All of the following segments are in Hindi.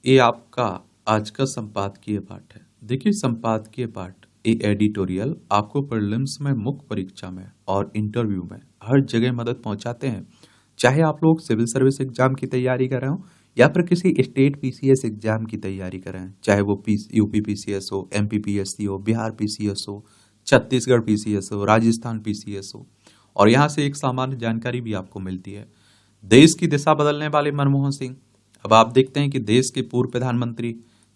ये आपका आज का संपादकीय पाठ है। देखिए, संपादकीय पाठ ये एडिटोरियल आपको प्रीलिम्स में, मुख्य परीक्षा में और इंटरव्यू में हर जगह मदद पहुंचाते हैं। चाहे आप लोग सिविल सर्विस एग्जाम की तैयारी कर रहे हो या फिर किसी स्टेट पीसीएस एग्जाम की तैयारी कर रहे हैं, चाहे वो यूपी पीसीएस हो, एमपी पीएससी हो, बिहार पीसीएस हो, छत्तीसगढ़ पीसीएस हो, राजस्थान पीसीएस हो, और यहाँ से एक सामान्य जानकारी भी आपको मिलती है। देश की दिशा बदलने वाले मनमोहन सिंह, अब आप देखते हैं कि देश के पूर्व प्रधानमंत्री,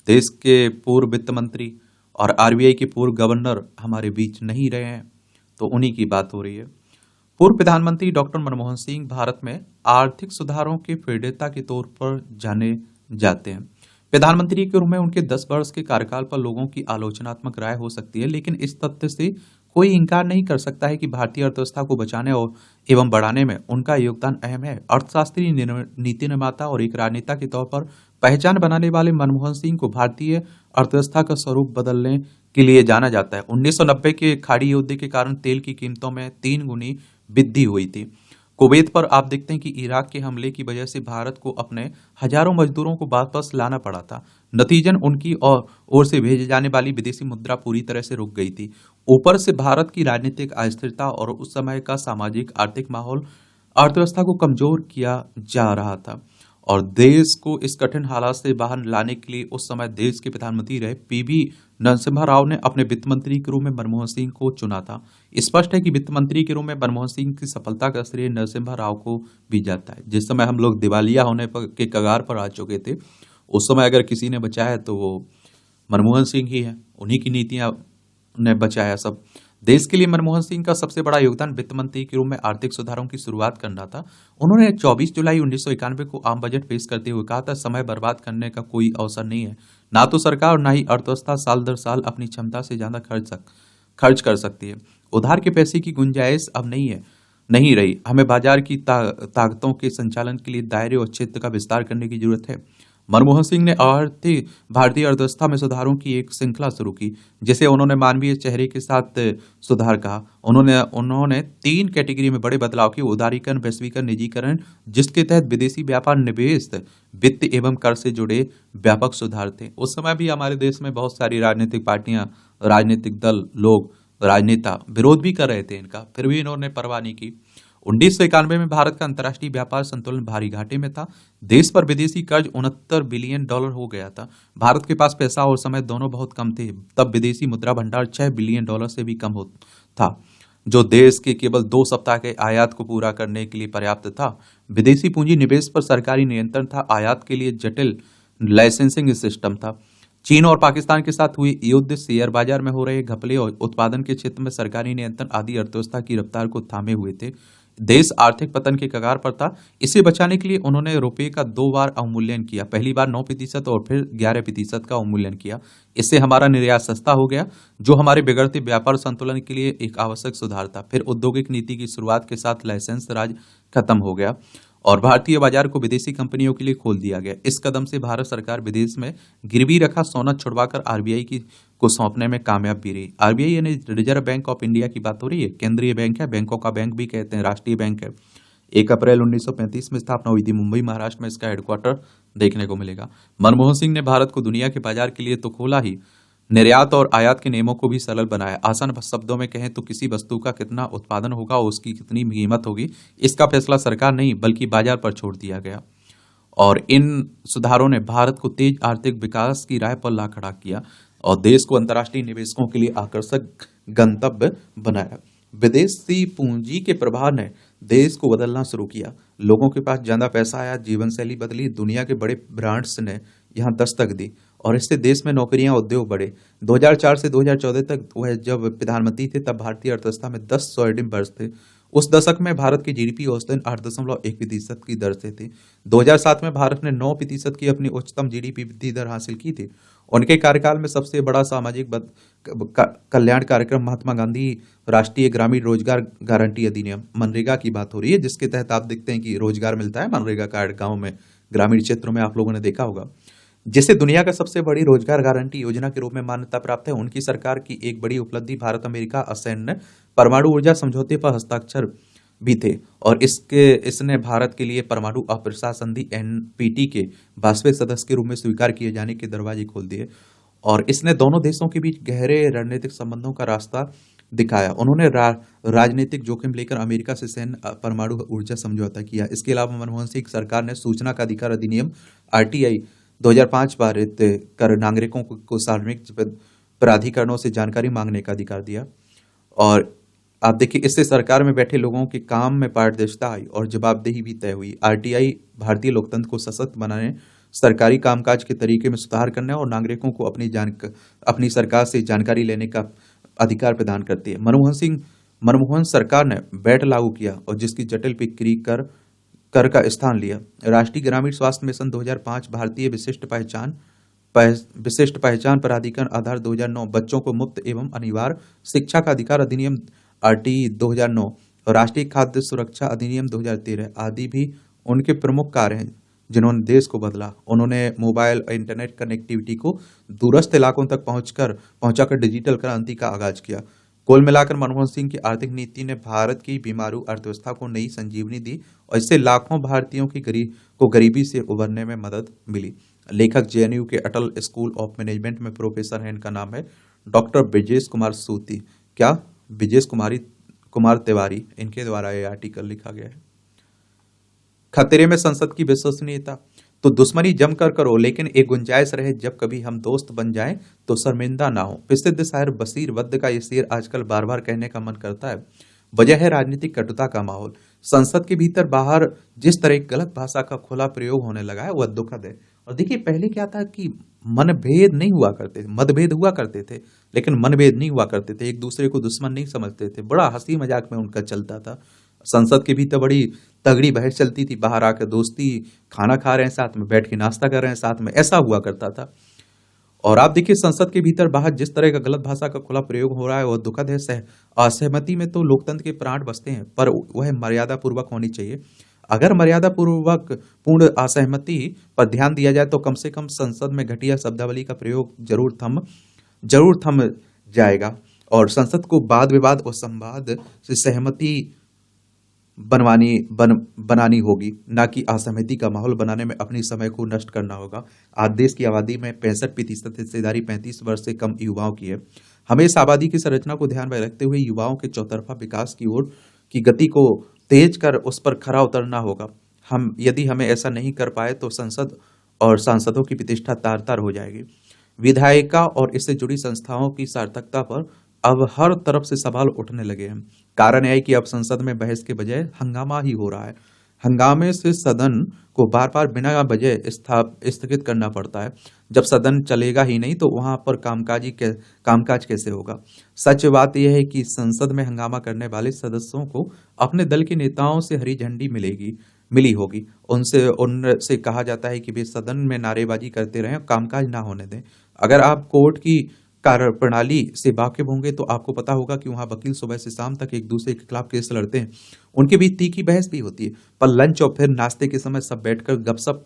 देश के पूर्व वित्त मंत्री और आरबीआई के पूर्व गवर्नर हमारे बीच नहीं रहे हैं, तो उन्हीं की बात हो रही है। पूर्व प्रधानमंत्री डॉक्टर मनमोहन सिंह भारत में आर्थिक सुधारों के प्रणेता के तौर पर जाने जाते हैं। प्रधानमंत्री के रूप में उनके 10 वर्ष के कार्यकाल पर लोगों की आलोचनात्मक राय हो सकती है, लेकिन इस तथ्य से कोई इंकार नहीं कर सकता है कि भारतीय अर्थव्यवस्था को बचाने और एवं बढ़ाने में उनका योगदान अहम है। अर्थशास्त्री, नीति निर्माता और एक राजनेता के तौर पर पहचान बनाने वाले मनमोहन सिंह को भारतीय अर्थव्यवस्था का स्वरूप बदलने के लिए जाना जाता है। 1990 के खाड़ी युद्ध के कारण तेल की कीमतों में 3 गुनी वृद्धि हुई थी। कुवैत पर आप देखते हैं कि इराक के हमले की वजह से भारत को अपने हजारों मजदूरों को वापस लाना पड़ा था। नतीजन उनकी ओर से भेजे जाने वाली विदेशी मुद्रा पूरी तरह से रुक गई थी। ऊपर से भारत की राजनीतिक अस्थिरता और उस समय का सामाजिक आर्थिक माहौल अर्थव्यवस्था को कमजोर किया जा रहा था, और देश को इस कठिन हालात से बाहर लाने के लिए उस समय देश के प्रधानमंत्री रहे पीवी नरसिम्हा राव ने अपने वित्त मंत्री के रूप में मनमोहन सिंह को चुना था। स्पष्ट है कि वित्त मंत्री के रूप में मनमोहन सिंह की सफलता का श्रेय नरसिम्हा राव को भी जाता है। जिस समय हम लोग दिवालिया होने के कगार पर आ चुके थे, उस समय अगर किसी ने बचाया तो वो मनमोहन सिंह ही है। उन्हीं की नीतियां ने बचाया सब। देश के लिए मनमोहन सिंह का सबसे बड़ा योगदान वित्त मंत्री के रूप में आर्थिक सुधारों की शुरुआत करना था। उन्होंने 24 जुलाई 1991 को आम बजट पेश करते हुए कहा था, समय बर्बाद करने का कोई अवसर नहीं है। ना तो सरकार और ना ही अर्थव्यवस्था साल दर साल अपनी क्षमता से ज्यादा खर्च कर सकती है। उधार के पैसे की गुंजाइश अब नहीं रही। हमें बाजार की ताकतों के संचालन के लिए दायरे और क्षेत्र का विस्तार करने की जरूरत है। मनमोहन सिंह ने भारतीय अर्थव्यवस्था में सुधारों की एक श्रृंखला शुरू की, जिसे उन्होंने मानवीय चेहरे के साथ सुधार कहा। उन्होंने 3 कैटेगरी में बड़े बदलाव किए: उदारीकरण, वैश्वीकरण, निजीकरण, जिसके तहत विदेशी व्यापार, निवेश, वित्त एवं कर से जुड़े व्यापक सुधार थे। उस समय भी हमारे देश में बहुत सारी राजनीतिक पार्टियां, राजनीतिक दल, लोग, राजनेता विरोध भी कर रहे थे इनका, फिर भी इन्होंने परवाह नहीं की। 1991 में भारत का अंतर्राष्ट्रीय व्यापार संतुलन भारी घाटे में था। देश पर विदेशी कर्ज $69 बिलियन हो गया था। भारत के पास पैसा और समय दोनों बहुत कम थे। तब विदेशी मुद्रा भंडार $6 बिलियन से भी कम था, जो देश के केवल 2 सप्ताह के आयात को पूरा करने के लिए पर्याप्त था। विदेशी पूंजी निवेश पर सरकारी नियंत्रण था। आयात के लिए जटिल लाइसेंसिंग सिस्टम था। चीन और पाकिस्तान के साथ हुई युद्ध, शेयर बाजार में हो रहे घपले और उत्पादन के क्षेत्र में सरकारी नियंत्रण आदि अर्थव्यवस्था की रफ्तार को थामे हुए थे। देश आर्थिक पतन के कगार पर था। इसे बचाने के लिए उन्होंने रुपए का 2 बार अवमूल्यन किया, पहली बार 9% और फिर 11% का अवमूल्यन किया। इससे हमारा निर्यात सस्ता हो गया, जो हमारे बिगड़ते व्यापार संतुलन के लिए एक आवश्यक सुधार था। फिर औद्योगिक नीति की शुरुआत के साथ लाइसेंस राज खत्म हो गया और भारतीय बाजार को विदेशी कंपनियों के लिए खोल दिया गया। इस कदम से भारत सरकार विदेश में गिरवी रखा सोना छुड़वाकर आरबीआई को सौंपने में कामयाब भी रही। आरबीआई यानी रिजर्व बैंक ऑफ इंडिया की बात हो रही है। केंद्रीय बैंक है, बैंकों का बैंक भी कहते हैं, राष्ट्रीय बैंक है। 1 अप्रैल 1935 में स्थापना हुई थी। मुंबई, महाराष्ट्र में इसका हेडक्वार्टर देखने को मिलेगा। मनमोहन सिंह ने भारत को दुनिया के बाजार के लिए तो खोला ही, निर्यात और आयात के नियमों को भी सरल बनाया। आसान शब्दों में कहें तो किसी वस्तु का कितना उत्पादन होगा और उसकी कितनी कीमत होगी, इसका फैसला सरकार नहीं बल्कि बाजार पर छोड़ दिया गया। और इन सुधारों ने भारत को तेज आर्थिक विकास की राह पर ला खड़ा किया और देश को अंतर्राष्ट्रीय निवेशकों के लिए आकर्षक गंतव्य बनाया। विदेशी पूंजी के प्रभाव ने देश को बदलना शुरू किया। लोगों के पास ज्यादा पैसा आया, जीवन शैली बदली, दुनिया के बड़े ब्रांड्स ने यहाँ दस्तक दी और इससे देश में नौकरियां, उद्योग बढ़े। 2004 से 2014 तक वह जब प्रधानमंत्री थे, तब भारतीय अर्थव्यवस्था में 10 स्वर्णिम वर्ष थे। उस दशक में भारत की जीडीपी औसतन 8.1% की दर से थी। 2007 में भारत ने 9% की अपनी उच्चतम जीडीपी वृद्धि दर हासिल की थी। उनके कार्यकाल में सबसे बड़ा सामाजिक कल्याण कार्यक्रम महात्मा गांधी राष्ट्रीय ग्रामीण रोजगार गारंटी अधिनियम मनरेगा की बात हो रही है, जिसके तहत आप देखते हैं कि रोजगार मिलता है। मनरेगा कार्ड गाँव में, ग्रामीण क्षेत्रों में आप लोगों ने देखा होगा, जिसे दुनिया का सबसे बड़ी रोजगार गारंटी योजना के रूप में मान्यता प्राप्त है। उनकी सरकार की एक बड़ी उपलब्धि भारत अमेरिका असैन्य परमाणु ऊर्जा समझौते पर हस्ताक्षर भी थे। और इसने भारत के लिए परमाणु अप्रसार संधि एनपीटी के 22वें सदस्य के रूप में स्वीकार किए जाने के दरवाजे खोल दिए। और इसने दोनों देशों के बीच गहरे रणनीतिक संबंधों का रास्ता दिखाया। उन्होंने राजनीतिक जोखिम लेकर अमेरिका से सैन्य परमाणु ऊर्जा समझौता किया। इसके अलावा मनमोहन सिंह सरकार ने सूचना का अधिकार अधिनियम आरटीआई 2005 पारित कर नागरिकों को सार्वजनिक प्राधिकरणों से जानकारी मांगने का अधिकार दिया। और आप देखिए, इससे सरकार में बैठे लोगों के काम में पारदर्शिता आई और जवाबदेही भी तय हुई। आरटीआई भारतीय लोकतंत्र को सशक्त बनाने, सरकारी कामकाज के तरीके में सुधार करने और नागरिकों को अपनी सरकार से जानकारी लेने का अधिकार प्रदान करती है। मनमोहन सरकार ने वैट लागू किया और जिसकी जटिल बिक्री कर का स्थान लिया। राष्ट्रीय ग्रामीण स्वास्थ्य मिशन 2005, भारतीय विशिष्ट पहचान प्राधिकरण आधार 2009, बच्चों को मुफ्त एवं अनिवार्य शिक्षा का अधिकार अधिनियम आरटी 2009 और राष्ट्रीय खाद्य सुरक्षा अधिनियम 2013 आदि भी उनके प्रमुख कार्य हैं जिन्होंने देश को बदला। उन्होंने मोबाइल और इंटरनेट कनेक्टिविटी को दूरस्थ इलाकों तक पहुंचाकर डिजिटल क्रांति का आगाज किया। कुल मिलाकर मनमोहन सिंह की आर्थिक नीति ने भारत की बीमारू अर्थव्यवस्था को नई संजीवनी दी और इससे लाखों भारतीयों को गरीबी से उबरने में मदद मिली। लेखक जेएनयू के अटल स्कूल ऑफ मैनेजमेंट में प्रोफेसर हैं, इनका नाम है डॉक्टर ब्रिजेश कुमार सूती। क्या ब्रिजेश कुमार तिवारी, इनके द्वारा यह आर्टिकल लिखा गया है। खतरे में संसद की विश्वसनीयता। तो दुश्मनी जमकर करो, लेकिन एक गुंजाइश रहे, जब कभी हम दोस्त बन जाएं तो शर्मिंदा ना हो। प्रसिद्ध शायर बशीर वद्द का ये शेर आजकल बार बार कहने का मन करता है। वजह है राजनीतिक कटुता का माहौल। संसद के भीतर बाहर जिस तरह की गलत भाषा का खुला प्रयोग होने लगा है वह दुखद है। और देखिए, पहले क्या था कि मतभेद नहीं हुआ करते थे, मतभेद हुआ करते थे लेकिन मनभेद नहीं हुआ करते थे। एक दूसरे को दुश्मन नहीं समझते थे, बड़ा हंसी मजाक में उनका चलता था। संसद के भीतर बड़ी तगड़ी बहस चलती थी, बाहर आकर दोस्ती, खाना खा रहे हैं साथ में, बैठ के नाश्ता कर रहे हैं साथ में, ऐसा हुआ करता था। और आप देखिए, संसद के भीतर बाहर जिस तरह का गलत भाषा का खुला प्रयोग हो रहा है वह दुखद है। असहमति में तो लोकतंत्र के प्राण बचते हैं, पर वह मर्यादा पूर्वक होनी चाहिए। अगर मर्यादा पूर्वक पूर्ण असहमति पर ध्यान दिया जाए तो कम से कम संसद में घटिया शब्दावली का प्रयोग जरूर थम जाएगा और संसद को वाद विवाद और संवाद से सहमति बनानी होगी, ना कि असहमति का माहौल बनाने में अपनी समय को नष्ट करना होगा। आज देश की आबादी में 65% हिस्सेदारी 35 वर्ष से कम युवाओं की है। हमें इस आबादी की संरचना को ध्यान में रखते हुए युवाओं के चौतरफा विकास की ओर की गति को तेज कर उस पर खरा उतरना होगा। यदि हमें ऐसा नहीं कर पाए तो संसद और सांसदों की प्रतिष्ठा तार-तार हो जाएगी। विधायिका और इससे जुड़ी संस्थाओं की सार्थकता पर अब हर तरफ से सवाल उठने लगे हैं। कारण यह है कि अब संसद में बहस के बजाय हंगामा ही हो रहा है। हंगामे से सदन को बार बार बिना वजह स्थगित करना पड़ता है। जब सदन चलेगा ही नहीं तो वहां पर कामकाज कैसे होगा। सच बात यह है कि संसद में हंगामा करने वाले सदस्यों को अपने दल के नेताओं से हरी झंडी मिली होगी। उनसे कहा जाता है कि वे सदन में नारेबाजी करते रहें, कामकाज ना होने दें। अगर आप कोर्ट की कार्य प्रणाली से वाकिफ होंगे तो आपको पता होगा कि वहां वकील सुबह से शाम तक एक दूसरे के खिलाफ केस लड़ते हैं। उनके बीच तीखी बहस भी होती है, पर लंच और फिर नाश्ते के समय सब बैठकर गपशप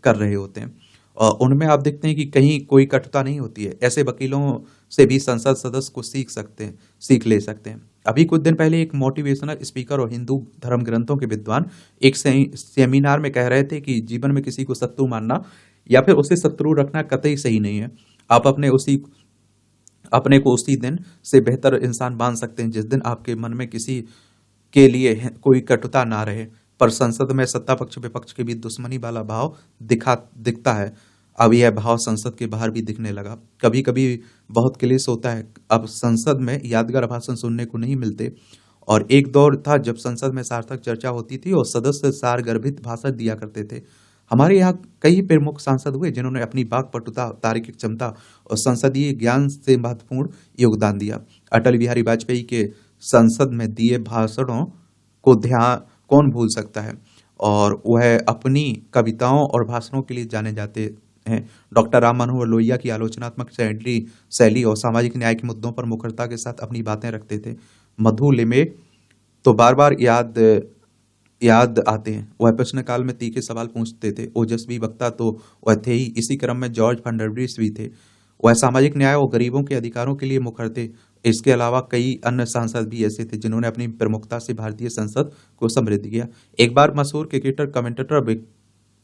कर रहे होते हैं। और उनमें आप देखते हैं कि कहीं कोई कटुता नहीं होती है। ऐसे वकीलों से भी संसद सदस्य को सीख ले सकते हैं। अभी कुछ दिन पहले एक मोटिवेशनल स्पीकर और हिंदू धर्म ग्रंथों के विद्वान एक सेमिनार में कह रहे थे कि जीवन में किसी को शत्रु मानना या फिर उसे शत्रु रखना कतई सही नहीं है। आप अपने को उसी दिन से बेहतर इंसान मान सकते हैं जिस दिन आपके मन में किसी के लिए कोई कटुता ना रहे। पर संसद में सत्ता पक्ष विपक्ष के बीच दुश्मनी वाला भाव दिखता है। अब यह भाव संसद के बाहर भी दिखने लगा। कभी कभी बहुत क्लेश होता है। अब संसद में यादगार भाषण सुनने को नहीं मिलते। और एक दौर था जब संसद में सार्थक चर्चा होती थी और सदस्य सारगर्भित भाषण दिया करते थे। हमारे यहाँ कई प्रमुख सांसद हुए जिन्होंने अपनी वाक्पटुता, तार्किक क्षमता और संसदीय ज्ञान से महत्वपूर्ण योगदान दिया। अटल बिहारी वाजपेयी के संसद में दिए भाषणों को कौन भूल सकता है, और वह अपनी कविताओं और भाषणों के लिए जाने जाते हैं। डॉक्टर राम मनोहर लोहिया की आलोचनात्मक शैली और सामाजिक न्याय के मुद्दों पर मुखरता के साथ अपनी बातें रखते थे। मधु लिमे तो बार बार याद आते हैं। वह प्रश्नकाल में तीखे सवाल पूछते थे। ओजस्वी वक्ता तो वह थे ही। इसी क्रम में जॉर्ज फर्नांडिस भी थे। वह सामाजिक न्याय और गरीबों के अधिकारों के लिए मुखरते इसके अलावा कई अन्य सांसद भी ऐसे थे जिन्होंने अपनी प्रमुखता से भारतीय संसद को समृद्ध किया। एक बार मशहूर क्रिकेटर कमेंटेटर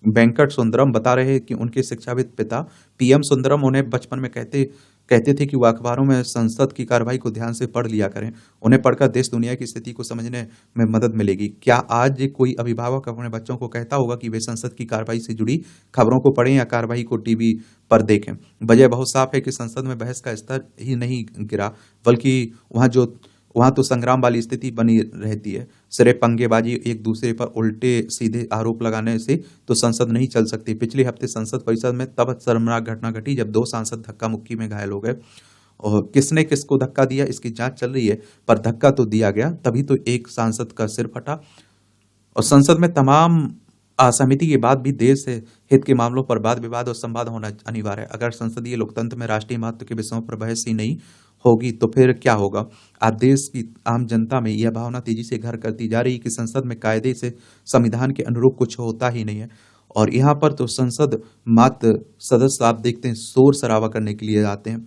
वेंकट सुंदरम बता रहे हैं कि उनके शिक्षाविद पिता पीएम सुंदरम उन्हें बचपन में कहते कहते थे कि वो अखबारों में संसद की कार्रवाई को ध्यान से पढ़ लिया करें। उन्हें पढ़कर देश दुनिया की स्थिति को समझने में मदद मिलेगी। क्या आज कोई अभिभावक अपने बच्चों को कहता होगा कि वे संसद की कार्रवाई से जुड़ी खबरों को पढ़ें या कार्रवाई को टीवी पर देखें? वजह बहुत साफ है कि संसद में बहस का स्तर ही नहीं गिरा, बल्कि वहां तो संग्राम वाली स्थिति बनी रहती है। सिर्फ पंगेबाजी, एक दूसरे पर उल्टे सीधे आरोप लगाने से तो संसद नहीं चल सकती। पिछले हफ्ते संसद परिसर में तब शर्मनाक घटना घटी जब दो सांसद धक्का मुक्की में घायल हो गए। और किसने किसको धक्का दिया इसकी जांच चल रही है, पर धक्का तो दिया गया। तभी तो एक सांसद का सिर फटा। और संसद में तमाम असहमति के बाद भी देश से हित के मामलों पर वाद विवाद और संवाद होना अनिवार्य है। अगर संसदीय लोकतंत्र में राष्ट्रीय महत्व के विषयों पर बहस ही नहीं होगी तो फिर क्या होगा? आज देश की आम जनता में यह भावना तेजी से घर करती जा रही है कि संसद में कायदे से संविधान के अनुरूप कुछ होता ही नहीं है। और यहाँ पर तो संसद मात्र सदस्य आप देखते हैं शोर शराबा करने के लिए आते हैं।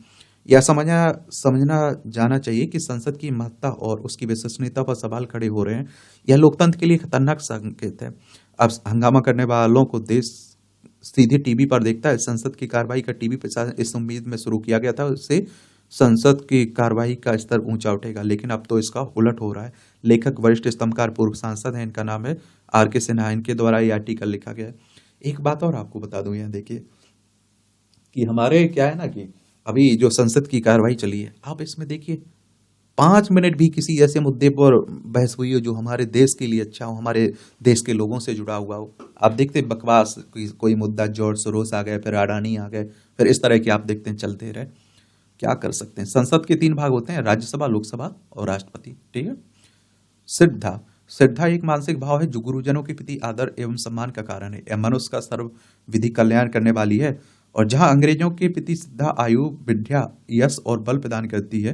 यह समझना जाना चाहिए कि संसद की महत्ता और उसकी विश्वसनीयता पर सवाल खड़े हो रहे हैं। यह लोकतंत्र के लिए खतरनाक संकेत है। अब हंगामा करने वालों को देश सीधे टीवी पर देखता है। संसद की कार्रवाई का टीवी प्रसारण इस उम्मीद में शुरू किया गया था उससे संसद की कार्रवाई का स्तर ऊंचा उठेगा, लेकिन अब तो इसका उलट हो रहा है। लेखक वरिष्ठ स्तंभकार पूर्व सांसद हैं, इनका नाम है आर.के. सिन्हा। इनके द्वारा ये आर्टिकल लिखा गया है। एक बात और आपको बता दूं, यहाँ देखिए कि हमारे क्या है ना कि अभी जो संसद की कार्रवाई चली है, आप इसमें देखिए 5 मिनट भी किसी ऐसे मुद्दे पर बहस हुई हो जो हमारे देश के लिए अच्छा हो, हमारे देश के लोगों से जुड़ा हुआ हो। आप देखते बकवास, कोई मुद्दा जॉर्ज सोरोस आ गए, फिर अडानी आ गए, फिर इस तरह के आप देखते हैं चलते रहे। क्या कर सकते हैं? संसद के 3 भाग होते हैं, राज्यसभा, लोकसभा और राष्ट्रपति। ठीक है। श्रद्धा श्रद्धा एक मानसिक भाव है जो गुरुजनों के प्रति आदर एवं सम्मान का कारण है। यह मनुष्य का सर्व विधि कल्याण करने वाली है। और जहां अंग्रेजों के प्रति श्रद्धा आयु, विद्या, यश और बल प्रदान करती है,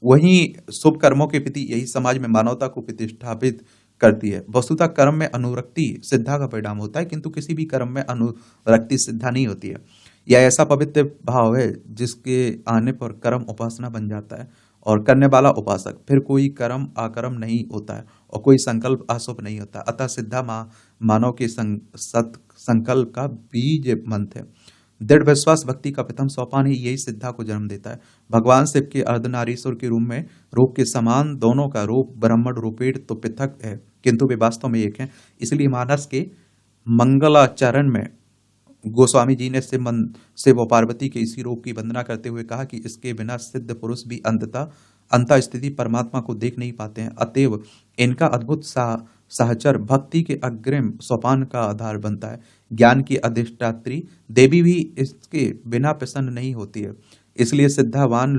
वहीं शुभ कर्मों के प्रति यही समाज में मानवता को प्रतिष्ठापित करती है। वस्तुतः कर्म में अनुरक्ति श्रद्धा का परिणाम होता है, किंतु किसी भी कर्म में अनुरक्ति श्रद्धा नहीं होती है। यह ऐसा पवित्र भाव है जिसके आने पर कर्म उपासना बन जाता है और करने वाला उपासक। फिर कोई कर्म अकर्म नहीं होता है और कोई संकल्प अशुभ नहीं होता। अतः श्रद्धा मानव के सत संकल्प का बीज मंत्र है। दृढ़ विश्वास भक्ति का प्रथम सोपान ही यही श्रद्धा को जन्म देता है। भगवान शिव के अर्धनारीश्वर के रूप के समान दोनों का रूप ब्रह्मण रूपेण तो पृथक है, किंतु वे वास्तव में एक हैं। इसलिए मानस के मंगलाचरण में गोस्वामी जी ने शिव और पार्वती के इसी रूप की वंदना करते हुए कहा कि इसके बिना सिद्ध पुरुष भी अंत स्थिति परमात्मा को देख नहीं पाते हैं। अतएव इनका अद्भुत सहचर भक्ति के अग्रिम सोपान का आधार बनता है। ज्ञान की अधिष्ठात्री देवी भी इसके बिना प्रसन्न नहीं होती है। इसलिए श्रद्धावान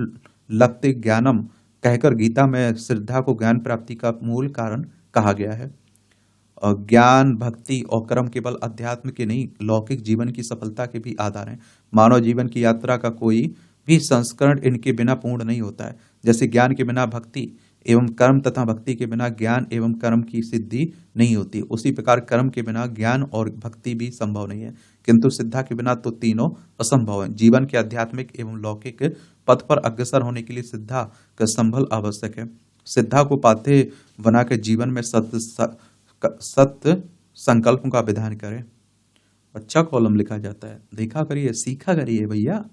लभते ज्ञानम कहकर गीता में श्रद्धा को ज्ञान प्राप्ति का मूल कारण कहा गया है। और ज्ञान, भक्ति और कर्म केवल अध्यात्म के नहीं, लौकिक जीवन की सफलता के भी आधार हैं। मानव जीवन की यात्रा का कोई भी संस्करण इनके बिना पूर्ण नहीं होता है। जैसे ज्ञान के बिना भक्ति एवं कर्म तथा भक्ति के बिना ज्ञान एवं कर्म की सिद्धि नहीं होती, उसी प्रकार कर्म के बिना ज्ञान और भक्ति भी संभव नहीं है। किंतु श्रद्धा के बिना तो तीनों असंभव है। जीवन के आध्यात्मिक एवं लौकिक पथ पर अग्रसर होने के लिए श्रद्धा का संबल आवश्यक है। श्रद्धा को पाथे बनाकर जीवन में सत्य संकल्पों का विधान करें। अच्छा कॉलम लिखा जाता है, देखा करिए, सीखा करिए भैया।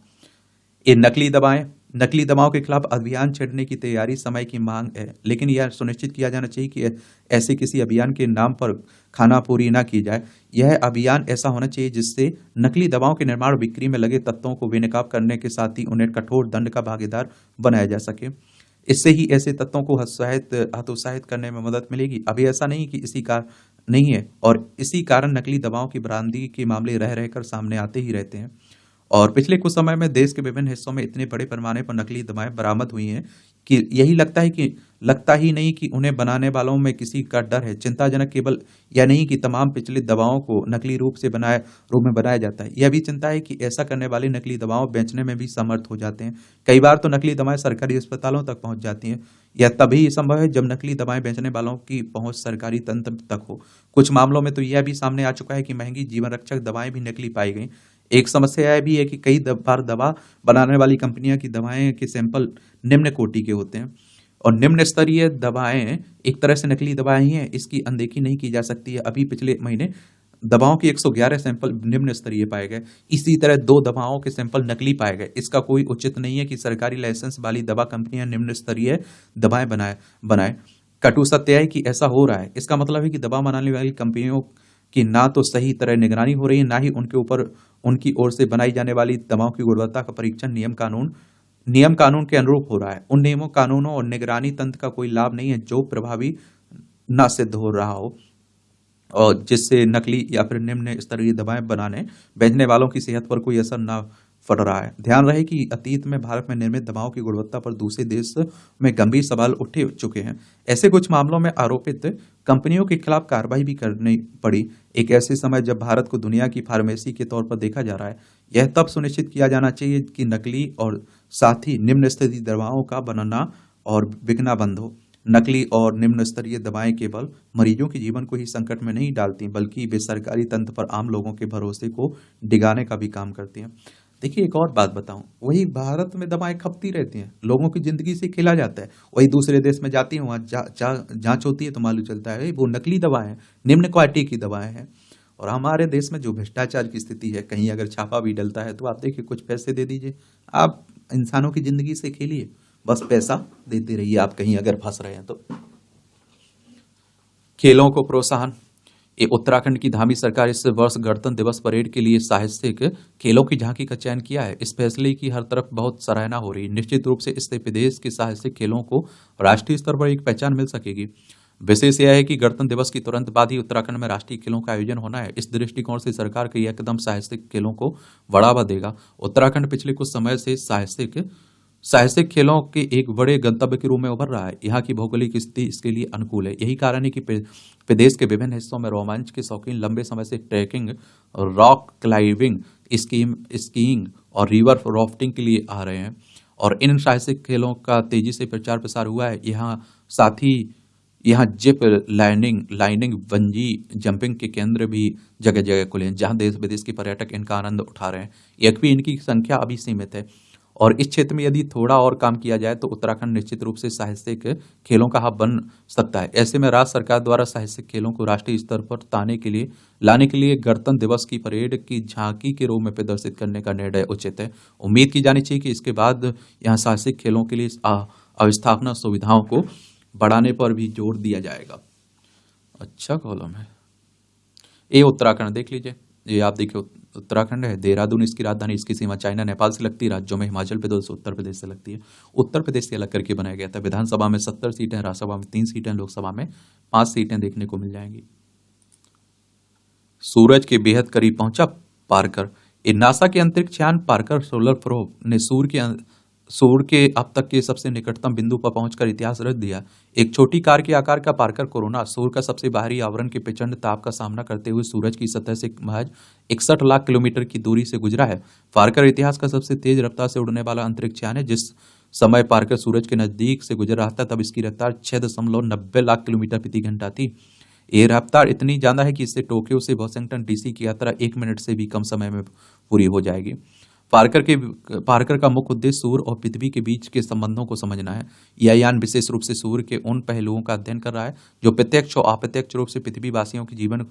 ये नकली दवाओं के खिलाफ अभियान छेड़ने की तैयारी समय की मांग है, लेकिन यह सुनिश्चित किया जाना चाहिए कि ऐसे किसी अभियान के नाम पर खानापूरी ना की जाए। यह अभियान ऐसा होना चाहिए जिससे नकली दवाओं के निर्माण और बिक्री में लगे तत्वों को बेनकाब करने के साथ ही उन्हें कठोर दंड का भागीदार बनाया जा सके। इससे ही ऐसे तत्वों को हतोत्साहित करने में मदद मिलेगी। अभी ऐसा नहीं है और इसी कारण नकली दवाओं की बरामदगी के मामले रह रहकर सामने आते ही रहते हैं। और पिछले कुछ समय में देश के विभिन्न हिस्सों में इतने बड़े पैमाने पर नकली दवाएं बरामद हुई हैं कि यही लगता ही नहीं कि उन्हें बनाने वालों में किसी का डर है। चिंताजनक केवल यह नहीं कि तमाम प्रचलित दवाओं को नकली रूप में बनाया जाता है, यह भी चिंता है कि ऐसा करने वाले नकली दवाओं बेचने में भी समर्थ हो जाते हैं। कई बार तो नकली दवाएं सरकारी अस्पतालों तक पहुंच जाती हैं। यह तभी संभव है जब नकली दवाएं बेचने वालों की पहुंच सरकारी तंत्र तक हो। कुछ मामलों में तो यह भी सामने आ चुका है कि महंगी जीवन रक्षक दवाएं भी नकली पाई गई। एक समस्या यह भी है कि कई बार दवा बनाने वाली कंपनियां की दवाएं के सैंपल निम्न कोटि के होते हैं और निम्न स्तरीय दवाएं एक तरह से नकली दवाएं ही हैं, इसकी अनदेखी नहीं की जा सकती है। अभी पिछले महीने दवाओं के 111 सैंपल निम्न स्तरीय पाए गए। इसी तरह 2 दवाओं के सैंपल नकली पाए गए। इसका कोई उचित नहीं है कि सरकारी लाइसेंस वाली दवा कंपनियां निम्न स्तरीय दवाएं बनाए। कटु सत्य है कि ऐसा हो रहा है। इसका मतलब है कि दवा बनाने वाली कंपनियों की ना तो सही तरह निगरानी हो रही है, ना ही उनके ऊपर उनकी ओर से बनाई जाने वाली दवाओं की गुणवत्ता का परीक्षण नियम कानून के अनुरूप हो रहा है। उन नियमों कानूनों और निगरानी तंत्र का कोई लाभ नहीं है जो प्रभावी ना सिद्ध हो रहा हो और जिससे नकली या फिर निम्न स्तरीय दवाएं बनाने बेचने वालों की सेहत पर कोई असर ना पड़ रहा है। ध्यान रहे कि अतीत में भारत में निर्मित दवाओं की गुणवत्ता पर दूसरे देश में गंभीर सवाल उठे चुके हैं। ऐसे कुछ मामलों में आरोपित कंपनियों के खिलाफ कार्रवाई भी करनी पड़ी। एक ऐसे समय जब भारत को दुनिया की फार्मेसी के तौर पर देखा जा रहा है, यह तब सुनिश्चित किया जाना चाहिए कि नकली और साथ ही निम्न स्तरीय दवाओं का बनना और बिकना बंद हो। नकली और निम्न स्तरीय दवाएं केवल मरीजों के जीवन को ही संकट में नहीं डालती, बल्कि वे सरकारी तंत्र पर आम लोगों के भरोसे को डिगाने का भी काम करती हैं। देखिए, एक और बात बताऊं, वही भारत में दवाएं खपती रहती हैं, लोगों की जिंदगी से खेला जाता है। वही दूसरे देश में जाती हैं, वहाँ जांच होती है तो मालूम चलता है वो नकली दवाएं हैं, निम्न क्वालिटी की दवाएं हैं। और हमारे देश में जो भ्रष्टाचार की स्थिति है, कहीं अगर छापा भी डलता है तो आप देखिए कुछ पैसे दे दीजिए, आप इंसानों की जिंदगी से खेलिए, बस पैसा देते रहिए आप कहीं अगर फंस रहे हैं तो। खेलों को प्रोत्साहन। ये उत्तराखंड की धामी सरकार इस वर्ष गणतंत्र दिवस परेड के लिए साहसिक खेलों की झांकी का चयन किया है। इस फैसले की हर तरफ बहुत सराहना हो रही है। निश्चित रूप से इससे प्रदेश के साहसिक खेलों को राष्ट्रीय स्तर पर एक पहचान मिल सकेगी। विशेष यह है कि गणतंत्र दिवस की तुरंत बाद ही उत्तराखंड में राष्ट्रीय खेलों का आयोजन होना है। इस दृष्टिकोण से सरकार का यह कदम साहसिक खेलों को बढ़ावा देगा। उत्तराखंड पिछले कुछ समय से साहसिक खेलों के एक बड़े गंतव्य के रूप में उभर रहा है। यहाँ की भौगोलिक स्थिति इसके लिए अनुकूल है। यही कारण है कि प्रदेश के विभिन्न हिस्सों में रोमांच के शौकीन लंबे समय से ट्रैकिंग, रॉक क्लाइंबिंग, स्कीइंग और रिवर राफ्टिंग के लिए आ रहे हैं और इन साहसिक खेलों का तेजी से प्रचार प्रसार हुआ है। साथ ही यहाँ जिप लाइनिंग, बंजी जंपिंग के केंद्र भी जगह जगह खुले हैं, जहाँ देश विदेश के पर्यटक इनका आनंद उठा रहे हैं। एक भी इनकी संख्या अभी सीमित है और इस क्षेत्र में यदि थोड़ा और काम किया जाए तो उत्तराखंड निश्चित रूप से साहसिक खेलों का हब बन सकता है। ऐसे में राज्य सरकार द्वारा साहसिक खेलों को राष्ट्रीय स्तर पर लाने के लिए गणतंत्र दिवस की परेड की झांकी के रूप में प्रदर्शित करने का निर्णय उचित है। उम्मीद की जानी चाहिए कि इसके बाद यहाँ साहसिक खेलों के लिए अवस्थापना सुविधाओं को बढ़ाने पर भी जोर दिया जाएगा। अच्छा कॉलम है ये। उत्तराखंड देख लीजिए, ये आप देखिए उत्तराखंड है, देहरादून इसकी राजधानी, इसकी सीमा चाइना नेपाल से लगती है, राज्यों में हिमाचल प्रदेश उत्तर प्रदेश से लगती है। उत्तर प्रदेश से अलग करके बनाया गया था। विधानसभा में 70 सीटें, राज्यसभा में 3 सीटें, लोकसभा में 5 सीटें देखने को मिल जाएंगी। सूरज के बेहद करीब पहुंचा पार्कर। नासा के अंतरिक्ष यान पार्कर सोलर प्रोब ने सूर्य के अब तक के सबसे निकटतम बिंदु पर पहुंचकर इतिहास रच दिया। एक छोटी कार के आकार का पार्कर कोरोना सूर्य का सबसे बाहरी आवरण के प्रचंड ताप का सामना करते हुए सूरज की सतह से महज 61 लाख किलोमीटर की दूरी से गुजरा है। पार्कर इतिहास का सबसे तेज रफ्तार से उड़ने वाला अंतरिक्ष यान है। जिस समय पार्कर सूरज के नजदीक से गुजर रहा था तब इसकी रफ्तार 6.90 लाख किलोमीटर प्रति घंटा थी। ये रफ्तार इतनी ज्यादा है कि इससे टोक्यो से वॉशिंगटन डीसी की यात्रा 1 मिनट से भी कम समय में पूरी हो जाएगी। पार्कर का मुख्य उद्देश्य सूर्य और पृथ्वी के बीच के संबंधों को समझना है। यह यान विशेष रूप से सूर्य के उन पहलुओं का अध्ययन कर रहा है जो प्रत्यक्ष और अप्रत्यक्ष रूप से पृथ्वीवासियों के जीवन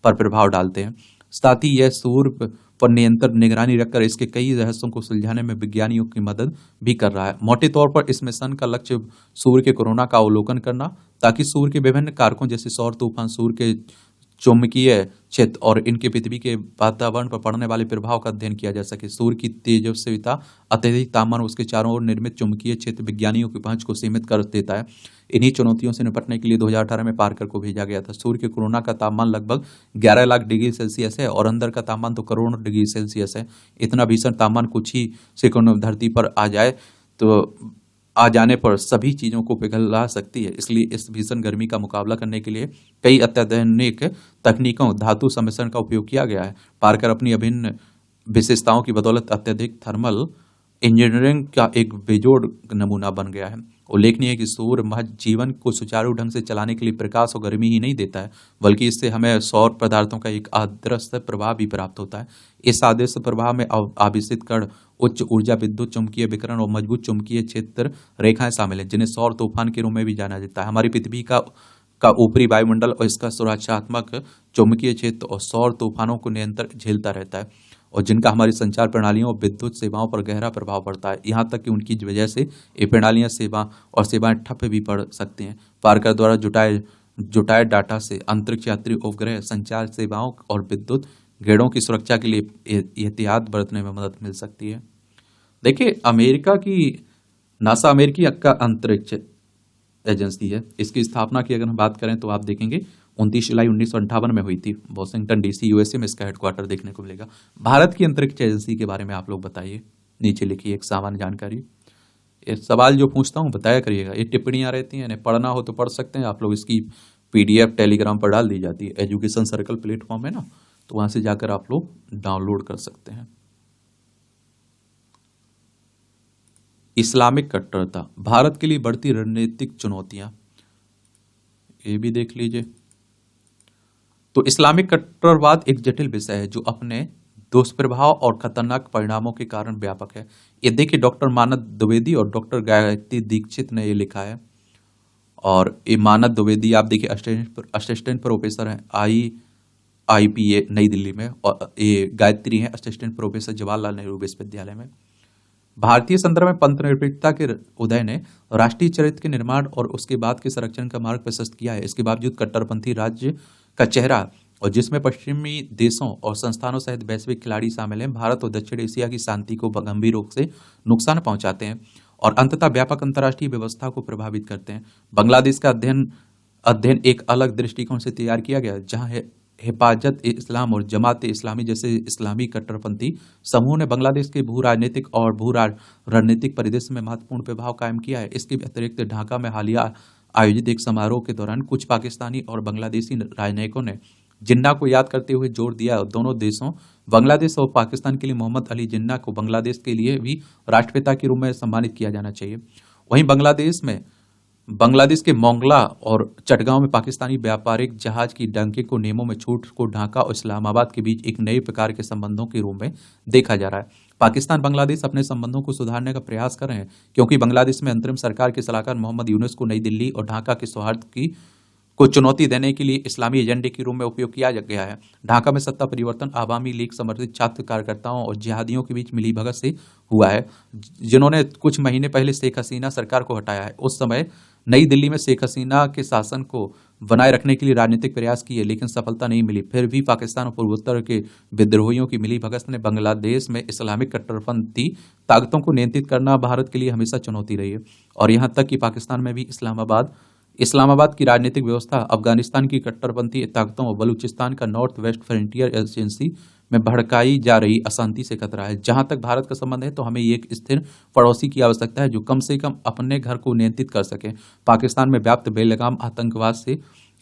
पर प्रभाव डालते हैं। साथ ही यह सूर्य पर निरंतर निगरानी रखकर इसके कई रहस्यों को सुलझाने में विज्ञानियों की मदद भी कर रहा है। मोटे तौर पर इस मिशन का लक्ष्य सूर्य के कोरोना का अवलोकन करना, ताकि सूर्य के विभिन्न कारकों जैसे सौर तूफान, सूर्य के चुंबकीय क्षेत्र और इनके पृथ्वी के वातावरण पर पड़ने वाले प्रभाव का अध्ययन किया जा सके। सूर्य की तेजस्विता, अत्यधिक तापमान, उसके चारों ओर निर्मित चुंबकीय क्षेत्र विज्ञानियों की पहुंच को सीमित कर देता है। इन्हीं चुनौतियों से निपटने के लिए 2018 में पार्कर को भेजा गया था। सूर्य के कोरोना का तापमान लगभग 11 लाख डिग्री सेल्सियस है और अंदर का तापमान तो करोड़ों डिग्री सेल्सियस है। इतना भीषण तापमान कुछ ही सेकंडों में धरती पर आ जाने पर सभी चीजों को पिघला सकती है। इसलिए इस भीषण गर्मी का मुकाबला करने के लिए कई अत्याधुनिक तकनीकों, धातु सम्मिश्रण का उपयोग किया गया है। पार्कर अपनी अभिन्न विशेषताओं की बदौलत अत्यधिक थर्मल इंजीनियरिंग का एक बेजोड़ नमूना बन गया है। उल्लेखनीय है कि सूर्य महज जीवन को सुचारू ढंग से चलाने के लिए प्रकाश और गर्मी ही नहीं देता है, बल्कि इससे हमें सौर पदार्थों का एक अदृश्य प्रभाव भी प्राप्त होता है। इस अदृश्य प्रभाव में आवेशित कण, उच्च ऊर्जा विद्युत चुम्बकीय विकिरण और मजबूत चुम्बकीय क्षेत्र रेखाएं शामिल हैं, जिन्हें सौर तूफान के रूप में भी जाना जाता है। हमारी पृथ्वी का ऊपरी वायुमंडल और इसका सुरक्षात्मक चुंबकीय क्षेत्र और सौर तूफानों को नियंत्रण झेलता रहता है, और जिनका हमारी संचार प्रणालियों और विद्युत सेवाओं पर गहरा प्रभाव पड़ता है। यहाँ तक कि उनकी वजह से ये प्रणालियाँ सेवाएं ठप भी पड़ सकती हैं। पार्कर द्वारा जुटाए डाटा से अंतरिक्ष यात्री उपग्रह संचार सेवाओं और विद्युत ग्रिडों की सुरक्षा के लिए एहतियात बरतने में मदद मिल सकती है। देखिए, नासा अमेरिकी का अंतरिक्ष एजेंसी है। इसकी स्थापना की अगर हम बात करें तो आप देखेंगे 29 जुलाई 1958 में हुई थी। वॉशिंगटन डीसी यूएसए में इसका हेडक्वार्टर देखने को मिलेगा। भारत की अंतरिक्ष एजेंसी के बारे में आप लोग बताइए, नीचे लिखिए एक सामान्य जानकारी। ये सवाल जो पूछता हूँ बताया करिएगा। ये टिप्पणियां रहती हैं, इन्हें पढ़ना हो तो पढ़ सकते हैं आप लोग। इसकी पीडीएफ टेलीग्राम पर डाल दी जाती है। एजुकेशन सर्कल प्लेटफॉर्म है ना, तो वहां से जाकर आप लोग डाउनलोड कर सकते हैं। इस्लामिक कट्टरता भारत के लिए बढ़ती रणनीतिक चुनौतियां, ये भी देख लीजिए। तो इस्लामिक कट्टरवाद एक जटिल विषय है जो अपने दुष्प्रभाव और खतरनाक परिणामों के कारण व्यापक है। ये देखिए, डॉक्टर मानद द्विवेदी और डॉक्टर गायत्री दीक्षित ने ये लिखा है। और ये मानद द्विवेदी आप देखिए असिस्टेंट प्रोफेसर हैं IIPA नई दिल्ली में, और ये गायत्री हैं असिस्टेंट प्रोफेसर जवाहरलाल नेहरू विश्वविद्यालय में। भारतीय संदर्भ में पंथनिरपेक्षता के उदय ने राष्ट्रीय चरित्र के निर्माण और उसके बाद के संरक्षण का मार्ग प्रशस्त किया है। इसके बावजूद कट्टरपंथी राज्य का चेहरा, और जिसमें पश्चिमी देशों और संस्थानों सहित वैश्विक खिलाड़ी शामिल हैं, भारत और दक्षिण एशिया की शांति को गंभीर रूप से नुकसान पहुंचाते हैं और अंततः व्यापक अंतर्राष्ट्रीय व्यवस्था को प्रभावित करते हैं। बांग्लादेश का अध्ययन एक अलग दृष्टिकोण से तैयार किया गया, जहां हिफाजत इस्लाम और जमात इस्लामी जैसे इस्लामी कट्टरपंथी समूह ने बांग्लादेश के भू राजनीतिक और भू रणनीतिक परिदृश्य में महत्वपूर्ण प्रभाव कायम किया है। इसके अतिरिक्त ढाका में हालिया आयोजित एक समारोह के दौरान कुछ पाकिस्तानी और बांग्लादेशी राजनयिकों ने जिन्ना को याद करते हुए जोर दिया, दोनों देशों बांग्लादेश और पाकिस्तान के लिए मोहम्मद अली जिन्ना को बांग्लादेश के लिए भी राष्ट्रपिता के रूप में सम्मानित किया जाना चाहिए। वहीं बांग्लादेश के मोंगला और चटगांव में पाकिस्तानी व्यापारिक जहाज की डंके को नियमों में छूट को ढाका और इस्लामाबाद के बीच एक नए प्रकार के संबंधों के रूप में देखा जा रहा है। पाकिस्तान बांग्लादेश अपने संबंधों को सुधारने का प्रयास कर रहे हैं, क्योंकि बांग्लादेश में अंतरिम सरकार के सलाहकार मोहम्मद यूनुस को नई दिल्ली और ढाका के सौहार्द को चुनौती देने के लिए इस्लामी एजेंडे के रूप में उपयोग किया गया है। ढाका में सत्ता परिवर्तन आवामी लीग समर्थित छात्र कार्यकर्ताओं और जिहादियों के बीच मिलीभगत से हुआ है, जिन्होंने कुछ महीने पहले शेख हसीना सरकार को हटाया है। उस समय नई दिल्ली में शेख हसीना के शासन को बनाए रखने के लिए राजनीतिक प्रयास किए, लेकिन सफलता नहीं मिली। फिर भी पाकिस्तान और पूर्वोत्तर के विद्रोहियों की मिलीभगत ने बांग्लादेश में इस्लामिक कट्टरपंथी ताकतों को नियंत्रित करना भारत के लिए हमेशा चुनौती रही है। और यहाँ तक कि पाकिस्तान में भी इस्लामाबाद की राजनीतिक व्यवस्था अफगानिस्तान की कट्टरपंथी ताकतों और बलूचिस्तान का नॉर्थ वेस्ट फ्रंटियर एजेंसी में भड़काई जा रही अशांति से खतरा है। जहां तक भारत का संबंध है, तो हमें एक स्थिर पड़ोसी की आवश्यकता है जो कम से कम अपने घर को नियंत्रित कर सके। पाकिस्तान में व्याप्त बेलगाम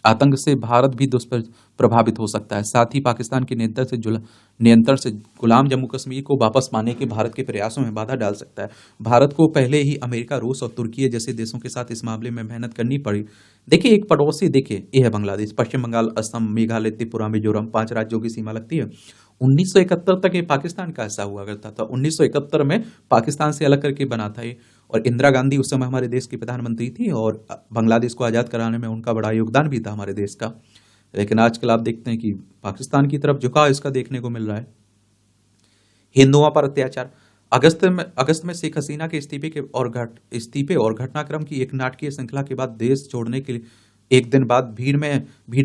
आतंक से भारत भी दुष्प्रभावित हो सकता है। साथ ही पाकिस्तान के नियंत्रण से गुलाम जम्मू कश्मीर को वापस पाने के भारत के प्रयासों में बाधा डाल सकता है। भारत को पहले ही अमेरिका, रूस और तुर्की जैसे देशों के साथ इस मामले में मेहनत करनी पड़ी। देखिए, एक पड़ोसी ये है बांग्लादेश। पश्चिम बंगाल, असम, मेघालय, त्रिपुरा, मिजोरम 5 राज्यों की सीमा लगती है। 1971 तक ये पाकिस्तान का ऐसा हुआ करता था। 1971 में पाकिस्तान से अलग करके बना था ये, और इंदिरा गांधी उस समय हमारे देश की प्रधानमंत्री थी, और बांग्लादेश को आज़ाद कराने में उनका बड़ा योगदान भी था हमारे देश का। लेकिन आजकल आप देखते हैं कि पाकिस्तान की तरफ झुकाव इसका देखने को मिल रहा है। हिंदुओं पर अत्याचार। अगस्त में शेख हसीना के इस्तीफे और घटनाक्रम की एक नाटकीय श्रृंखला के बाद देश छोड़ने के एक दिन बाद भीड़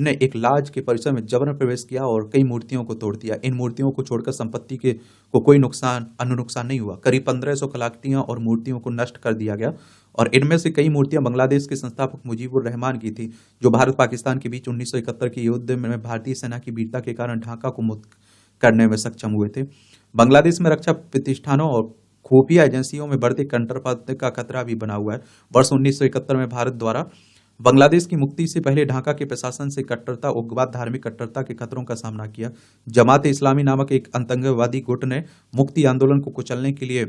ने एक लाज के परिसर में जबरन प्रवेश किया और कई मूर्तियों को तोड़ दिया। इन मूर्तियों को छोड़कर संपत्ति को कोई अन्य नुकसान नहीं हुआ। करीब 1500 कलाकृतियां और मूर्तियों को नष्ट कर दिया गया, और इनमें से कई मूर्तियां बांग्लादेश के संस्थापक मुजीबुर रहमान की थी, जो भारत पाकिस्तान के बीच 1971 के युद्ध में भारतीय सेना की वीरता के कारण ढाका को मुक्त करने में सक्षम हुए थे। बांग्लादेश में रक्षा प्रतिष्ठानों और खुफिया एजेंसियों में बढ़ते कट्टरपंथ का खतरा भी बना हुआ है। वर्ष 1971 में भारत द्वारा बांग्लादेश की मुक्ति से पहले ढाका के प्रशासन से कट्टरता, उग्रवाद, धार्मिक कट्टरता के खतरों का सामना किया। जमात इस्लामी नामक एक आतंकवादी गुट ने मुक्ति आंदोलन को कुचलने के लिए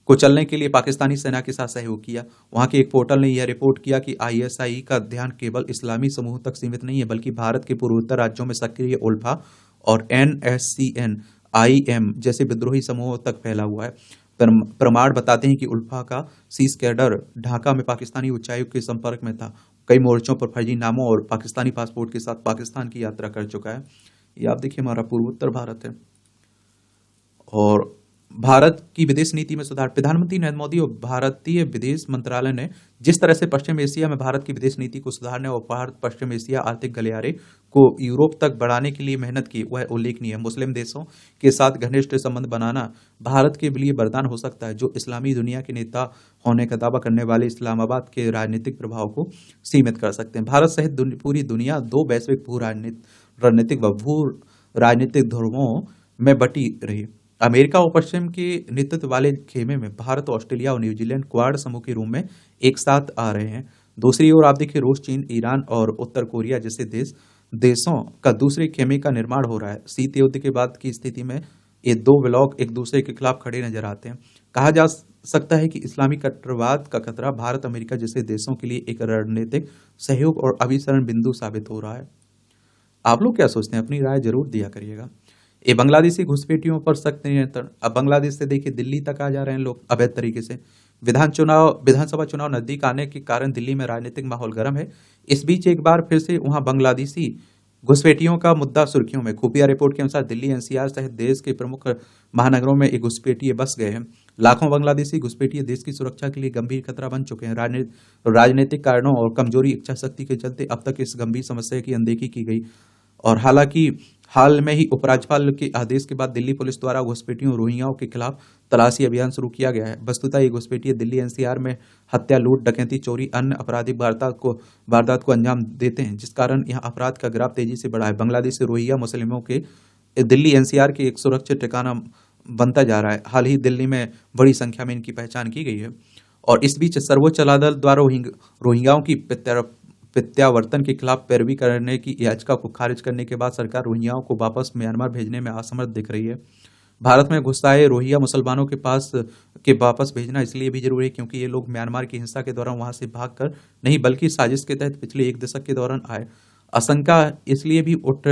कुचलने के लिए पाकिस्तानी सेना के साथ सहयोग किया। वहां के एक पोर्टल ने यह रिपोर्ट किया कि आईएसआई का ध्यान केवल इस्लामी समूह तक सीमित नहीं है, बल्कि भारत के पूर्वोत्तर राज्यों में सक्रिय उल्फा और एनएससीएन आईएम जैसे विद्रोही समूहों तक फैला हुआ है। प्रमाण बताते हैं कि उल्फा का सीज कैडर ढाका में पाकिस्तानी उच्चायुक्त के संपर्क में था, कई मोर्चों पर फर्जी नामों और पाकिस्तानी पासपोर्ट के साथ पाकिस्तान की यात्रा कर चुका है। ये आप देखिए हमारा पूर्वोत्तर भारत है। और भारत की विदेश नीति में सुधार, प्रधानमंत्री नरेंद्र मोदी और भारतीय विदेश मंत्रालय ने जिस तरह से पश्चिम एशिया में भारत की विदेश नीति को सुधारने और भारत पश्चिम एशिया आर्थिक गलियारे को यूरोप तक बढ़ाने के लिए मेहनत की, वह उल्लेखनीय है। मुस्लिम देशों के साथ घनिष्ठ संबंध बनाना भारत के लिए वरदान हो सकता है, जो इस्लामी दुनिया के नेता होने का दावा करने वाले इस्लामाबाद के राजनीतिक प्रभाव को सीमित कर सकते हैं। भारत सहित पूरी दुनिया दो वैश्विक भू रणनीतिक व भू राजनीतिक ध्रुवों में बटी रही। अमेरिका और पश्चिम के नेतृत्व वाले खेमे में भारत, ऑस्ट्रेलिया और न्यूजीलैंड क्वाड समूह के रूप में एक साथ आ रहे हैं। दूसरी ओर आप देखिए रूस, चीन, ईरान और उत्तर कोरिया जैसे देशों का दूसरे खेमे का निर्माण हो रहा है। शीत युद्ध के बाद की स्थिति में ये दो ब्लॉक एक दूसरे के खिलाफ खड़े नजर आते हैं। कहा जा सकता है कि इस्लामी कट्टरवाद का खतरा भारत, अमेरिका जैसे देशों के लिए एक रणनीतिक सहयोग और अभिसरण बिंदु साबित हो रहा है। आप लोग क्या सोचते हैं? अपनी राय जरूर दिया करिएगा। ये बांग्लादेशी घुसपैठियों पर सख्त नियंत्रण, अब बांग्लादेश से देखिए दिल्ली तक आ जा रहे हैं लोग अवैध तरीके से। विधानसभा चुनाव नजदीक आने के कारण दिल्ली में राजनीतिक माहौल गर्म है। इस बीच एक बार फिर से वहां बांग्लादेशी घुसपैठियों का मुद्दा सुर्खियों में। खुफिया रिपोर्ट के अनुसार दिल्ली, एनसीआर सहित देश के प्रमुख महानगरों में एक घुसपैठिए बस गए हैं। लाखों बांग्लादेशी घुसपैठिए देश की सुरक्षा के लिए गंभीर खतरा बन चुके हैं। राजनीतिक कारणों और कमजोरी इच्छा शक्ति के चलते अब तक इस गंभीर समस्या की अनदेखी की गई। और हालांकि हाल में ही उपराज्यपाल के आदेश के बाद दिल्ली पुलिस द्वारा घुसपैठियों रोहिंग्याओं के खिलाफ तलाशी अभियान शुरू किया गया है। वस्तुतः ये घुसपैठिए दिल्ली एनसीआर में हत्या, लूट, डकैती, चोरी, अन्य आपराधिक वारदात को अंजाम देते हैं, जिस कारण यहाँ अपराध का ग्राफ तेजी से बढ़ा है। बांग्लादेश से रोहिंग्या मुस्लिमों के दिल्ली एनसीआर के एक सुरक्षित ठिकाना बनता जा रहा है। हाल ही दिल्ली में बड़ी संख्या में इनकी पहचान की गई है। और इस बीच सर्वोच्च अदालत द्वारा रोहिंग्याओं की प्रत्यावर्तन के खिलाफ पैरवी करने की याचिका को खारिज करने के बाद सरकार रोहिंग्याओं को वापस म्यांमार भेजने में असमर्थ दिख रही है। भारत में घुस आए रोहिंग्या मुसलमानों के वापस भेजना इसलिए भी जरूरी है क्योंकि ये लोग म्यांमार की हिंसा के दौरान वहां से भागकर नहीं, बल्कि साजिश के तहत पिछले एक दशक के दौरान आए। आशंका इसलिए भी उठ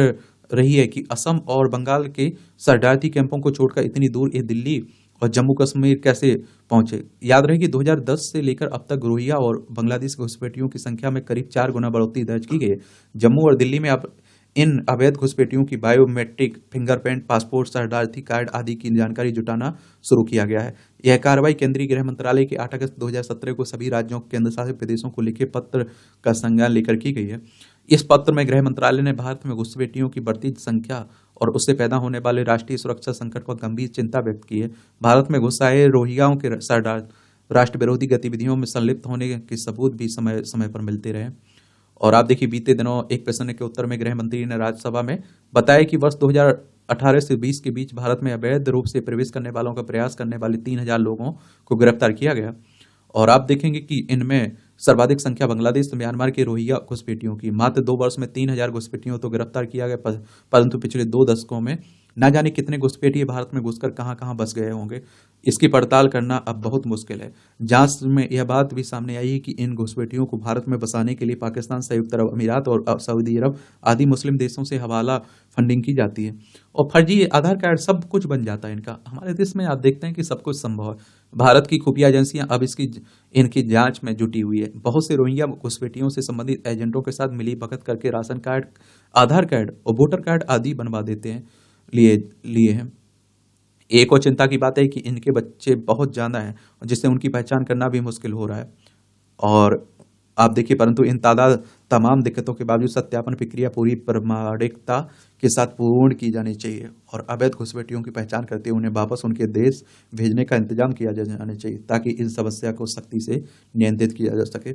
रही है कि असम और बंगाल के शरणार्थी कैंपों को छोड़कर इतनी दूर ये दिल्ली और जम्मू कश्मीर कैसे पहुंचे। याद रहे कि 2010 से लेकर अब तक रोहिंग्या और बांग्लादेश घुसपैठियों की संख्या में करीब 4 गुना बढ़ोतरी दर्ज की गई है। जम्मू और दिल्ली में अब इन अवैध घुसपैठियों की बायोमेट्रिक, फिंगरप्रिंट, पासपोर्ट, शरणार्थी कार्ड आदि की जानकारी जुटाना शुरू किया गया है। यह कार्रवाई केंद्रीय गृह मंत्रालय के 8 अगस्त 2017 को सभी राज्यों, केंद्र शासित प्रदेशों को लिखे पत्र का संज्ञान लेकर की गई है। इस पत्र में गृह मंत्रालय ने भारत में घुसपैठियों की बढ़ती संख्या और उससे पैदा होने वाले राष्ट्रीय सुरक्षा संकट पर गंभीर चिंता व्यक्त की है। भारत में घुस आए रोहिंग्याओं के राष्ट्र विरोधी गतिविधियों में संलिप्त होने के सबूत भी समय समय पर मिलते रहे। और आप देखिए बीते दिनों एक प्रश्न के उत्तर में गृह मंत्री ने राज्यसभा में बताया कि वर्ष 2018 से 20 के बीच भारत में अवैध रूप से प्रवेश करने वालों का प्रयास करने वाले 3000 लोगों को गिरफ्तार किया गया। और आप देखेंगे कि इनमें सर्वाधिक संख्या बांग्लादेश, म्यांमार के रोहिंग्या घुसपैठियों की। मात्र 2 वर्ष में 3000 घुसपैठियों तो गिरफ्तार किया गया, परंतु पिछले 2 दशकों में न जाने कितने घुसपैठिए भारत में घुसकर कहां कहां बस गए होंगे। इसकी पड़ताल करना अब बहुत मुश्किल है। जांच में यह बात भी सामने आई है कि इन घुसपैठियों को भारत में बसाने के लिए पाकिस्तान, संयुक्त अरब अमीरात और सऊदी अरब आदि मुस्लिम देशों से हवाला फंडिंग की जाती है और फर्जी आधार कार्ड सब कुछ बन जाता है इनका। हमारे देश में आप देखते हैं कि सब कुछ संभव है। भारत की खुफिया एजेंसियां अब इनकी जांच में जुटी हुई है। बहुत से रोहिंग्या घुसपैठियों से संबंधित एजेंटों के साथ मिली भगत करके राशन कार्ड, आधार कार्ड और वोटर कार्ड आदि बनवा देते हैं लिए हैं। एक और चिंता की बात है कि इनके बच्चे बहुत ज्यादा हैं जिससे उनकी पहचान करना भी मुश्किल हो रहा है। और आप देखिए परंतु इन तमाम दिक्कतों के बावजूद सत्यापन प्रक्रिया पूरी प्रामाणिकता के साथ पूर्ण की जानी चाहिए और अवैध घुसपैठियों की पहचान करते हुए उन्हें वापस उनके देश भेजने का इंतजाम किया जाना चाहिए ताकि इस समस्या को सख्ती से नियंत्रित किया जा सके।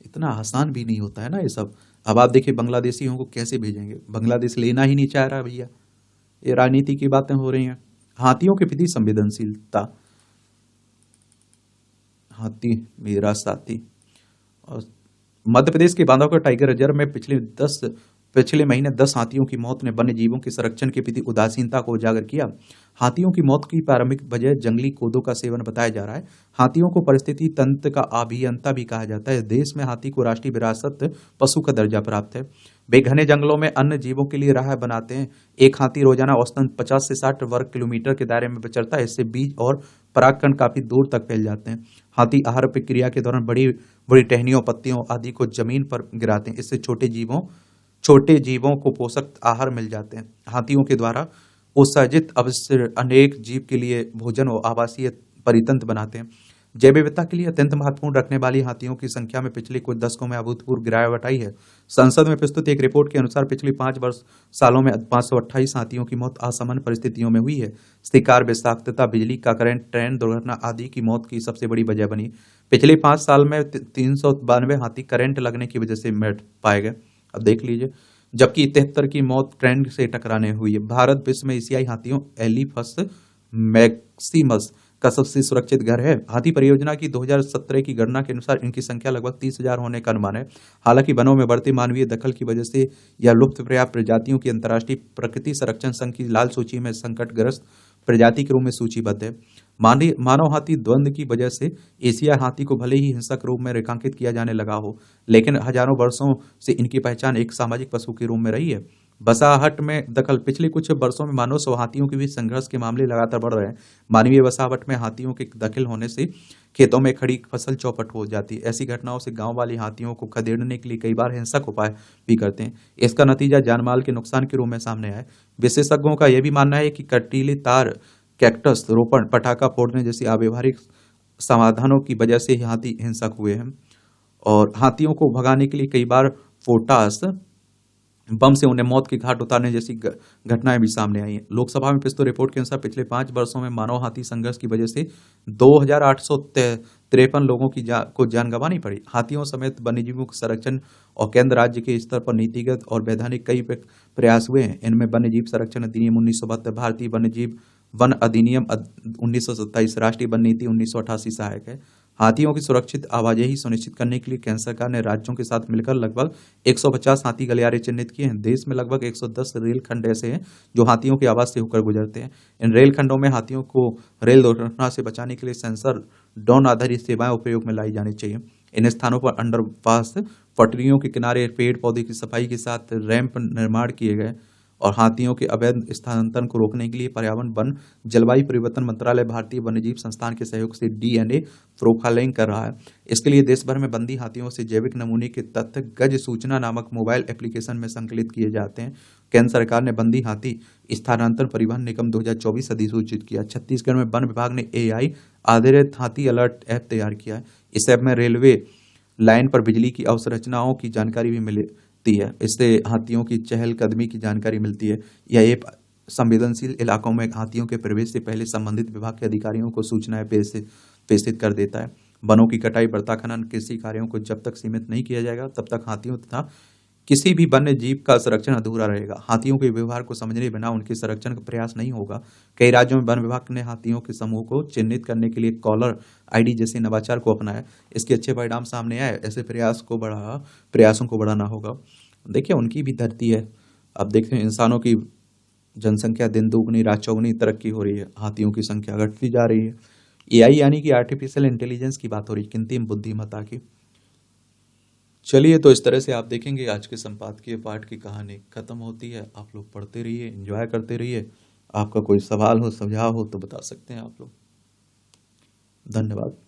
इतना आसान भी नहीं होता है ना ये सब। अब आप देखिए बांग्लादेशियों को कैसे भेजेंगे, बांग्लादेश लेना ही नहीं चाह रहा भैया। ये राजनीति की बातें हो रही हैं। हाथियों के प्रति संवेदनशीलता, हाथी मेरा साथी। और मध्य प्रदेश के बांधवगढ़ टाइगर रिजर्व में पिछले 10 पिछले महीने 10 हाथियों की मौत ने वन्य जीवों के संरक्षण के प्रति उदासीनता को उजागर किया। हाथियों की मौत की प्रारंभिक वजह जंगली कोदों का सेवन बताया जा रहा है। हाथियों को परिस्थिति तंत्र का अभियंता भी कहा जाता है। देश में हाथी को राष्ट्रीय विरासत पशु का दर्जा प्राप्त है। वे घने जंगलों में अन्य जीवों के लिए राह बनाते हैं। एक हाथी रोजाना औसतन 50 से 60 वर्ग किलोमीटर के दायरे में विचरता है। इससे बीज और परागकण काफी दूर तक फैल जाते हैं। हाथी आहार प्रक्रिया के दौरान बड़ी बड़ी टहनियों, पत्तियों आदि को जमीन पर गिराते हैं। इससे छोटे जीवों को पोषक आहार मिल जाते हैं। हाथियों के द्वारा उत्सर्जित अवशेष अनेक जीव के लिए भोजन और आवासीय परितंत्र बनाते हैं। जैव विविधता के लिए अत्यंत महत्वपूर्ण रखने वाली हाथियों की संख्या में पिछले कुछ दशकों में अभूतपूर्व गिरावट आई है। संसद में प्रस्तुत एक रिपोर्ट के अनुसार पिछले 5 सालों में 528 हाथियों की मौत असामान्य परिस्थितियों में हुई है। शिकार, विषाक्तता, बिजली का करंट, ट्रेन दुर्घटना आदि की मौत की सबसे बड़ी वजह बनी। पिछले 5 साल में 392 हाथी करंट लगने की वजह से मृत पाए गए। अब देख लीजिए, जबकि 73 की मौत ट्रेन से टकराने हुई है। भारत विश्व में एशियाई हाथियों एलिफस मैक्सिमस का सबसे सुरक्षित घर है। हाथी परियोजना की 2017 की गणना के अनुसार इनकी संख्या लगभग 30,000 होने का अनुमान है। हालांकि वनों में बढ़ते मानवीय दखल की वजह से यह लुप्तप्राय प्रजातियों की अंतर्राष्ट्रीय प्रकृति संरक्षण संघ की लाल सूची में संकटग्रस्त प्रजाति के रूप में सूचीबद्ध है। मानव हाथी द्वंद्व की वजह से एशियाई हाथी को भले ही हिंसक रूप में रेखांकित किया जाने लगा हो, लेकिन हजारों वर्षों से इनकी पहचान एक सामाजिक पशु के रूप में रही है। बसाहट में दखल। पिछले कुछ वर्षों में मानव और हाथियों के बीच संघर्ष के मामले लगातार बढ़ रहे हैं। मानवीय बसाहट में हाथियों के दखल होने से खेतों में खड़ी फसल चौपट हो जाती है। ऐसी घटनाओं से गांव वाले हाथियों को खदेड़ने के लिए कई बार हिंसक उपाय भी करते हैं। इसका नतीजा जानमाल के नुकसान के रूप में सामने आया है। विशेषज्ञों का यह भी मानना है कि कटीले तार, कैक्टस रोपण, पटाखा फोड़ने जैसी अव्यवहारिक समाधानों की वजह से ही हाथी हिंसक हुए हैं। और हाथियों को भगाने के लिए कई बार पोटास बम से उन्हें मौत की घाट उतारने जैसी घटनाएं भी सामने आई हैं। लोकसभा में प्रस्तुत रिपोर्ट के अनुसार पिछले 5 वर्षों में मानव हाथी संघर्ष की वजह से 2,853 लोगों को जान गंवानी पड़ी। हाथियों समेत वन्यजीवों के संरक्षण और केंद्र राज्य के स्तर पर नीतिगत और वैधानिक कई प्रयास हुए हैं। इनमें वन्यजीव संरक्षण अधिनियम 1972, भारतीय वन्यजीव वन अधिनियम 1927, राष्ट्रीय वन नीति 1988 सहायक है। हाथियों की सुरक्षित आवाजाही सुनिश्चित करने के लिए केंद्र सरकार ने राज्यों के साथ मिलकर लगभग 150 हाथी गलियारे चिन्हित किए हैं। देश में लगभग 110 रेल खंड ऐसे हैं जो हाथियों के आवाज से होकर गुजरते हैं। इन रेल खंडों में हाथियों को रेल दुर्घटना से बचाने के लिए सेंसर ड्रोन आधारित सेवाएं उपयोग में लाई जानी चाहिए। इन स्थानों पर अंडरपास, पटरियों के किनारे पेड़ पौधे की सफाई के साथ रैंप निर्माण किए गए और हाथियों के अवैध स्थानांतरण को रोकने के लिए पर्यावरण, वन, जलवायु परिवर्तन मंत्रालय भारतीय वन्यजीव संस्थान के सहयोग से डीएनए प्रोफाइलिंग कर रहा है। इसके लिए देश भर में बंदी हाथियों से जैविक नमूने के तथ्य गज सूचना नामक मोबाइल एप्लीकेशन में संकलित किए जाते हैं। केंद्र सरकार ने बंदी हाथी स्थानांतरण परिवहन निगम 2024 अधिसूचित किया। छत्तीसगढ़ में वन विभाग ने एआई आधारित हाथी अलर्ट ऐप तैयार किया है। इस ऐप में रेलवे लाइन पर बिजली की अवसंरचनाओं की जानकारी भी मिलती है। इससे हाथियों की चहलकदमी की जानकारी मिलती है। यह ऐप संवेदनशील इलाकों में हाथियों के प्रवेश से पहले संबंधित विभाग के अधिकारियों को सूचनाएं प्रेषित कर देता है। वनों की कटाई, बर्ता खनन, कृषि कार्यों को जब तक सीमित नहीं किया जाएगा तब तक हाथियों तथा किसी भी वन्य जीव का संरक्षण अधूरा रहेगा। हाथियों के व्यवहार को समझने बिना उनके संरक्षण का प्रयास नहीं होगा। कई राज्यों में वन विभाग ने हाथियों के समूह को चिन्हित करने के लिए कॉलर आईडी जैसे नवाचार को अपनाया। इसके अच्छे परिणाम सामने आए। ऐसे प्रयासों को बढ़ाना होगा। देखिए, उनकी भी धरती है। अब देखते हैं, इंसानों की जनसंख्या दिन दोगुनी रात चौगुनी तरक्की हो रही है, हाथियों की संख्या घटती जा रही है। एआई यानी कि आर्टिफिशियल इंटेलिजेंस की बात हो रही है, कृत्रिम बुद्धिमत्ता की। चलिए, तो इस तरह से आप देखेंगे आज के संपादकीय पाठ की कहानी खत्म होती है। आप लोग पढ़ते रहिए, एंजॉय करते रहिए। आपका कोई सवाल हो, सुझाव हो तो बता सकते हैं आप लोग। धन्यवाद।